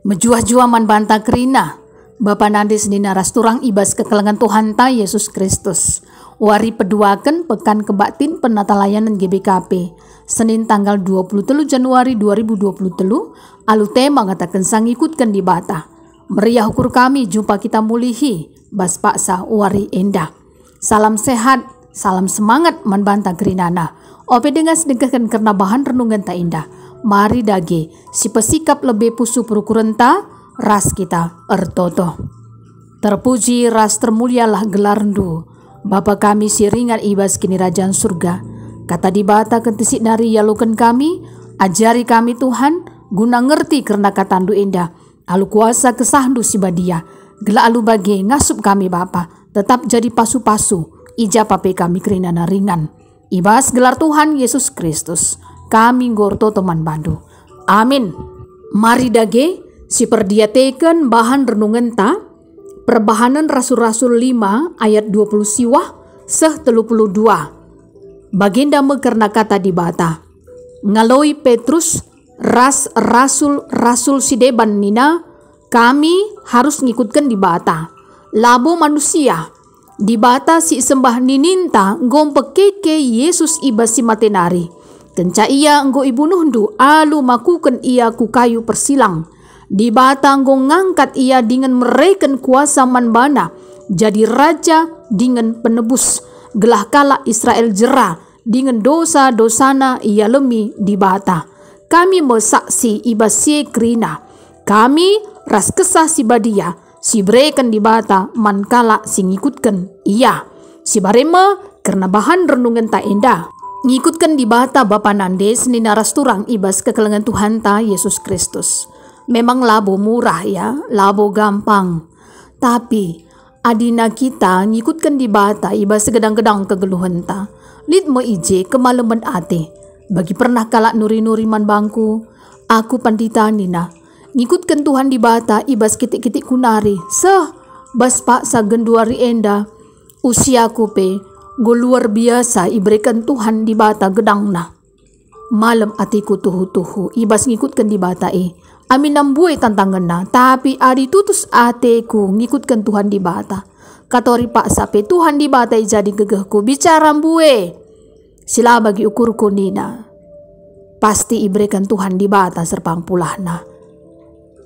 Menjua-jua man banta kerina, Bapa Nandes nina rasturang ibas kekelengan Tuhan ta Yesus Kristus. Wari peduaken pekan kebaktin penata layanan GBKP. Senin tanggal 23 Januari 2023, alu tema ngatakan sang ikutkan di bata. Meriah ukur kami jumpa kita mulihi, bas paksa wari endah. Salam sehat, salam semangat man banta kerinana. Ope dengan sedekahkan karena bahan renungan ta indah. Mari dage, si pesikap lebih pusu perukurenta, ras kita ertoto. Terpuji ras termulialah gelarndu, Bapa kami siringan ibas kini rajaan surga. Kata di bata kentisik nari yalukan kami, ajari kami Tuhan, guna ngerti karena katandu indah. Alu kuasa kesahdu si badia, gela alu bage ngasup kami Bapa, tetap jadi pasu-pasu, ija pape kami kerinana ringan. Ibas gelar Tuhan Yesus Kristus. Kami gorto teman bandu. Amin. Mari dage si perdiateken bahan renungan ta Perbahanan Rasul-Rasul 5 ayat 20 siwah seh 32. Baginda mekerna kata di bata. Ngaloi Petrus ras rasul sideban nina, kami harus ngikutkan di bata. Labo manusia di bata si sembah nininta ngompe keke Yesus iba si matenari. Kenca ia enggo ibunuhndu alu makuken ia ku kayu persilang. Di bata enggo ngangkat ia dengan mereken kuasa manbana. Jadi raja dengan penebus. Gelah kala Israel jera dengan dosa-dosana ia lemi di bata. Kami mesaksi iba si krina. Kami ras kesah si badia. Si bereken di bata mankala si ngikutken ia. Si barema karena bahan renungan tak indah. Ngikutkan di bata Bapa Nandes nina rasturang ibas kekelengan Tuhan ta Yesus Kristus. Memang labo murah ya, labo gampang. Tapi adina kita ngikutkan di bata ibas segedang-gedang kegeluhan ta. Lid mo ije kemalaman ate. Bagi pernah kalak nuri-nuri man bangku, aku pandita nina. Ngikutkan Tuhan di bata ibas kitik-kitik kunari. Bas pak sa genduari enda. Usiaku pe. Go luar biasa iberikan Tuhan di bata gedangna. Malam atiku tuhu-tuhu ibas ngikutkan di bata Amin nambuai tantanganna, tapi adi tutus ateku ngikutkan Tuhan di bata. Katori pak sape Tuhan di bata jadi gegehku bicara mbue. Sila bagi ukurku nina. Pasti iberikan Tuhan di bata serpang pulahna.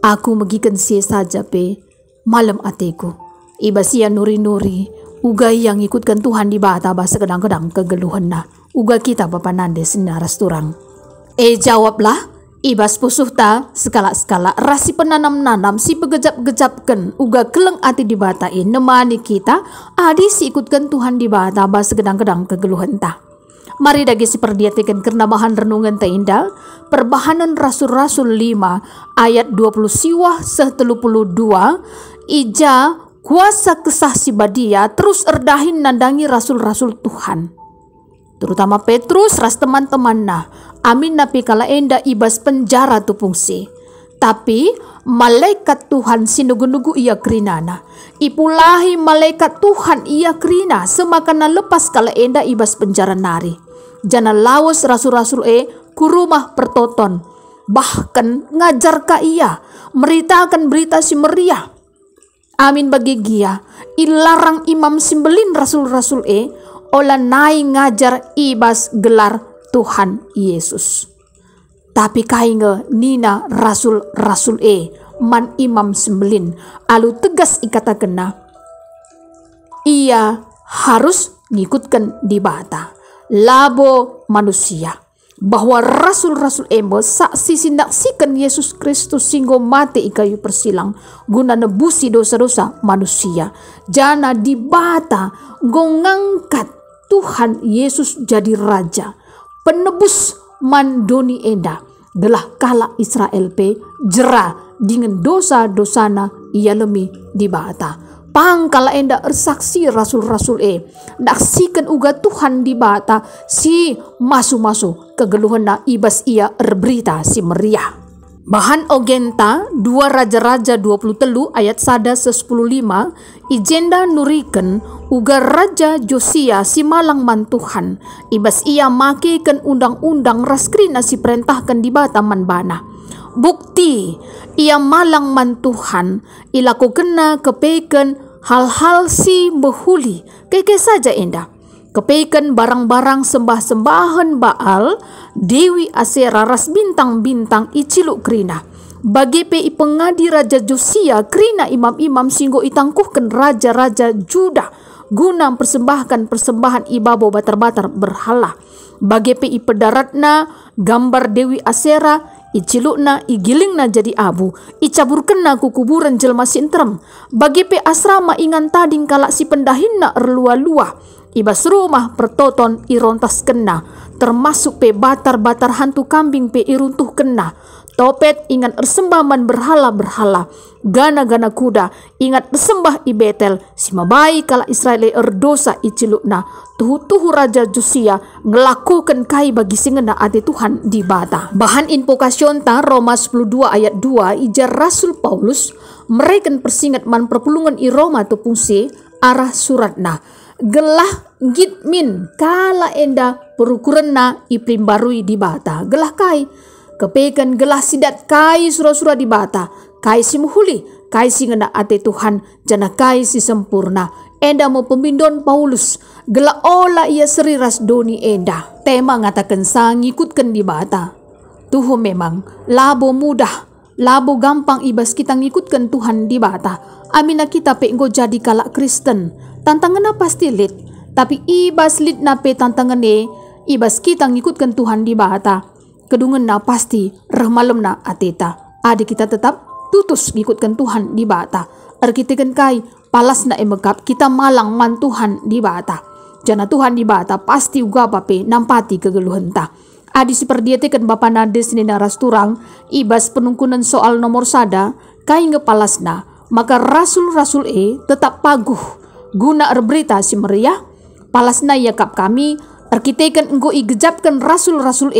Aku megikan sia saja pe malam atiku. Ibas ia nuri-nuri. Uga yang ikutkan Tuhan di bata bahasa kedang-kedang kegeluhan na. Uga kita Bapa Nandes naras turang. Jawablah, ibas pusuh ta skala-skala rasi penanam-nanam si pegejap-gejapkan. Uga keleng ati di bata nemani kita. Adi si ikutkan Tuhan di bata bahasa kedang-kedang kegeluhan ta. Mari dagi si perdiatikan karena bahan renungan ta indah. Perbahanan Rasul-Rasul 5 ayat 20 siwah seh 32. Ija kuasa kesah si badia terus erdahin nandangi rasul-rasul Tuhan. Terutama Petrus ras teman-temanna. Amin napi kala enda ibas penjara tu fungsi. Tapi malaikat Tuhan sinugu-nugu ia kerinana. Ipulahi malaikat Tuhan ia kerina semakana lepas kala enda ibas penjara nari. Jana lawas rasul-rasul ku rumah pertoton. Bahkan ngajar ka ia. Meritakan berita si meriah. Amin bagi gia, ilarang imam simbelin rasul-rasul ola nai ngajar ibas gelar Tuhan Yesus. Tapi kainge nina rasul-rasul man imam simbelin alu tegas ikata kena. Ia harus ngikutkan di bata. Labo manusia. Bahwa rasul-rasul saksi sindaksikan Yesus Kristus singgo mati ikayu persilang guna nebusi dosa-dosa manusia. Jana di bata ngangkat Tuhan Yesus jadi raja penebus mandoni enda gelah kala Israel jera dengan dosa-dosana ia lemi di bata. Pangkala enda ersaksi rasul-rasul naksikan uga Tuhan di bata si masu-masu kegeluhan na ibas ia erberita si meriah. Bahan ogenta 2 Raja-Raja 23 ayat 1:10 ijenda nuriken uga Raja Josia si malang mantuhan ibas ia makekan undang-undang raskrina si perintahkan di bata manbana. bukti ia malang man Tuhan, ilaku kena kepeken hal-hal si behuli, keke saja enda. Kepeken barang-barang sembah-sembahan Baal, Dewi Asera ras bintang-bintang iciluk krina. Bagi pe pengadi Raja Josia krina imam-imam singgo itangkuhkan raja-raja Juda guna persembahkan persembahan ibabo batar-batar berhala. Bagi pe pedaratna gambar Dewi Asera icilukna igilingna jadi abu, icaburkenna ku kuburan jelma sintrem. Bagi pe asrama ingan tading kalak si pendahinna erlua-lua, ibas rumah pertoton irontas kena, termasuk pe batar-batar hantu kambing pe iruntuh kena. Topet ingat ersembaman berhala-berhala, gana-gana kuda ingat bersembah i Betel, si mabai kala Israel erdosa icilukna. Tuhu-tuhu Raja Josia ngelakukan kai bagi singena ati Tuhan di bata. Bahan invokasyon ta Roma 12 ayat 2 ijar Rasul Paulus mereken persingat man perpulungan i Roma tepungse arah suratna. Gelah gitmin kala enda perukurenna i primbarui di bata. Gelah kai kepekan gelah sidat kai surah-surah di bata, kai si muhuli, kai si ngena ate Tuhan, jana kai si sempurna. Enda mau pemindon Paulus, gelah ola ia seriras doni enda. Tema ngatakan sang ngikutkan di bata. Tuh memang labo mudah, labo gampang ibas kita ngikutkan Tuhan di bata. Amina kita pe enggo jadi kalak Kristen. Tantangannya pasti lit, tapi ibas lit nape tantangannya ibas kita ngikutkan Tuhan di bata. Kedungan na pasti rehmalem na ateta. Adi kita tetap tutus ngikutkan Tuhan di bata. Erkitekan kai palas na emekap kita malang man Tuhan di bata. Jana Tuhan di bata pasti uga pape nampati kegeluhan ta. Adi seperdiatekan Bapa Nades ni naras turang ibas penungkunan soal nomor sada kai ngepalas na. Maka rasul-rasul tetap paguh guna erberita si meriah. Palas na yakap kami erkitekan enggo igejapkan rasul-rasul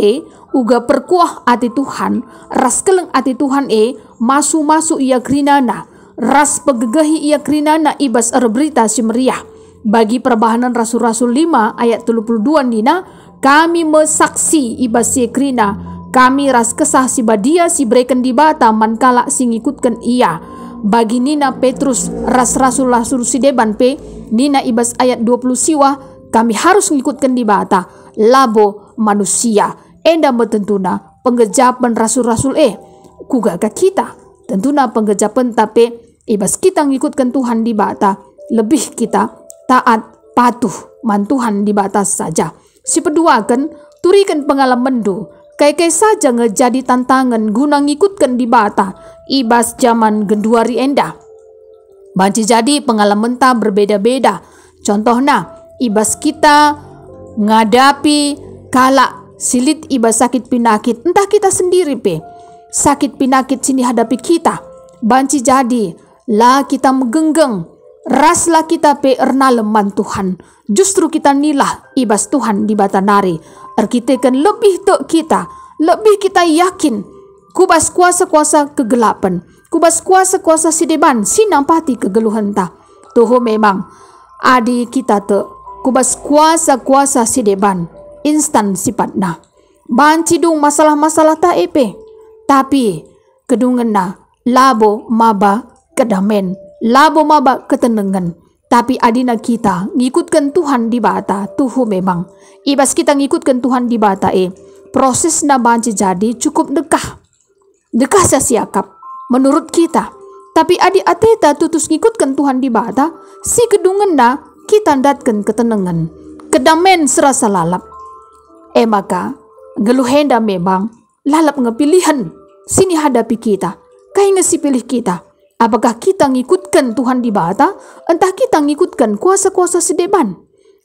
uga perkuah ati Tuhan, ras keleng ati Tuhan masu-masu ia krinana, ras pegegahi ia krinana ibas erberita si meriah. Bagi perbahanan Rasul-Rasul 5 ayat 32 nina, kami mesaksi ibas si krina, kami ras kesah si badia si breken di bata mankala si ngikutkan ia. Bagi nina Petrus ras Rasul-Rasul si deban pe, nina ibas ayat 20 siwa, kami harus ngikutkan di bata, labo manusia. Enda betentuna penggejapan rasul-rasul kugaga kita. Tentuna penggejapan tapi ibas kita ngikutkan Tuhan di bata, lebih kita taat patuh man Tuhan di batas saja. Si peduakan turikan pengalaman do, kai-kai saja ngejadi tantangan guna ngikutkan di bata, ibas zaman genduari enda. Banci jadi pengalaman ta berbeda-beda. Contohnya, ibas kita ngadapi kala silit ibas sakit pinakit, entah kita sendiri pe sakit pinakit sini hadapi kita. Banci jadi lah kita megenggeng, raslah kita pe erna leman Tuhan. Justru kita nilah ibas Tuhan di batanari. Erkitekan lebih tek kita, lebih kita yakin kubas kuasa-kuasa kegelapan, kubas kuasa-kuasa sideban sinampati kegeluhan ta. Tuh memang adi kita tek kubas kuasa-kuasa sideban instan sifatna. Banci dung masalah-masalah ta tapi kedungan na labo maba kedamen, labo maba ketenangan. Tapi adina kita ngikutkan Tuhan di bata, tuh memang ibas kita ngikutkan Tuhan di bata proses na banci jadi cukup dekah siakap menurut kita. Tapi adi ateta tutus ngikutkan Tuhan di bata, si kedungan na kita datkan ketenangan, kedamen serasa lalap. Maka geluhenda memang lalap ngepilihan sini hadapi kita. Kai ngesi pilih kita. Apakah kita ngikutkan Tuhan di bata, entah kita ngikutkan kuasa-kuasa sedeban.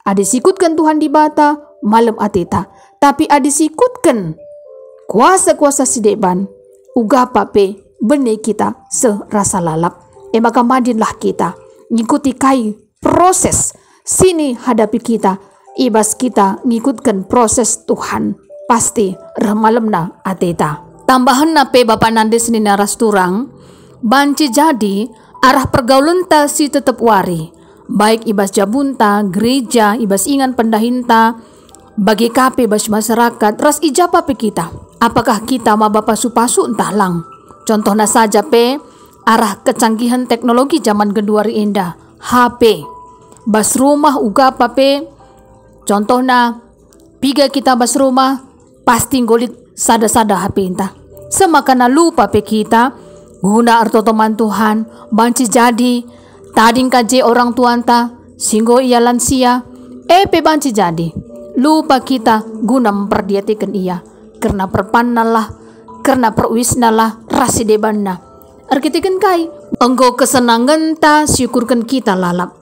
Ada sikutkan Tuhan di bata malam ateta, tapi ada sikutkan kuasa-kuasa sedeban uga pape bene kita serasa lalap. Maka madinlah kita ngikuti kai proses sini hadapi kita. Ibas kita ngikutkan proses Tuhan, pasti remalemna ateta. Tambahan nape Bapak Nandes ni naras turang, banci jadi arah pergaulan ta si tetep wari. Baik ibas jabunta, gereja, ibas ingan pendahinta, Bagi kape bas masyarakat ras ijapa pe kita. Apakah kita ma bapa supasu entah lang. Contohnya saja pe arah kecanggihan teknologi zaman kedua indah. HP. Bas rumah uga pe. Contohnya piga kita bas rumah pasti ngolit sada-sada HP entah. Semakana lupa pe kita guna arto teman Tuhan banci jadi tading kaje orang tuanta singgo ia lansia pe banci jadi. Lupa kita guna memperdiatikan ia karena perpannalah karena perwisnalah rasi debanna arkitikan kai enggo kesenangan ta syukurkan kita lalap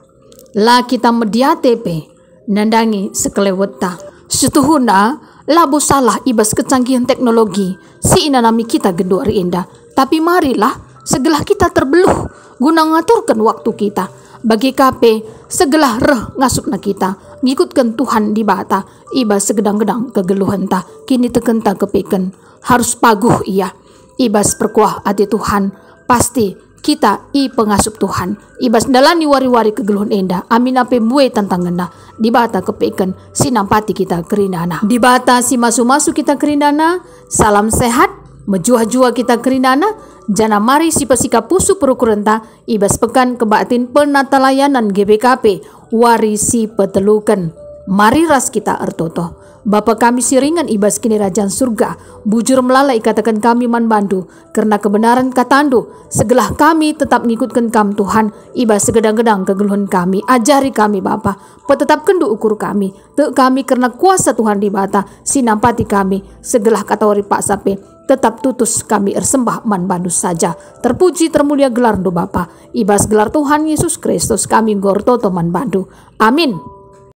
la kita mediate pe nandangi sekelewet ta setuhuna labu salah ibas kecanggihan teknologi si inanami kita gedua indah tapi marilah segelah kita terbeluh guna ngaturkan waktu kita bagi kape segelah reh ngasupna kita ngikutkan Tuhan di bata ibas segedang-gedang kegeluhan ta kini tekenta kepeken harus paguh ia ibas perkuah hati Tuhan pasti kita pengasup Tuhan ibas dalani wari-wari kegeluhan endah amin ape bue tantangena di bata kepeken sinampati kita kerinana di bata si masu-masu kita kerinana salam sehat menjua-jua kita kerinana jana mari si pesika pusu perukurenta ibas pekan kebatin penatalayanan GBKP warisi petelukan mari ras kita ertoto Bapa kami siringan ibas kini rajaan surga bujur melalai katakan kami man bandu karena kebenaran katandu segelah kami tetap ngikutkan kam Tuhan ibas segedang-gedang kegeluhan kami ajari kami Bapa petetap kendu ukur kami te kami karena kuasa Tuhan di bata sinampati kami segelah katawari Pak Sape tetap tutus kami ersembah man bandu saja terpuji termulia gelar do Bapa ibas gelar Tuhan Yesus Kristus kami gortoto man bandu amin.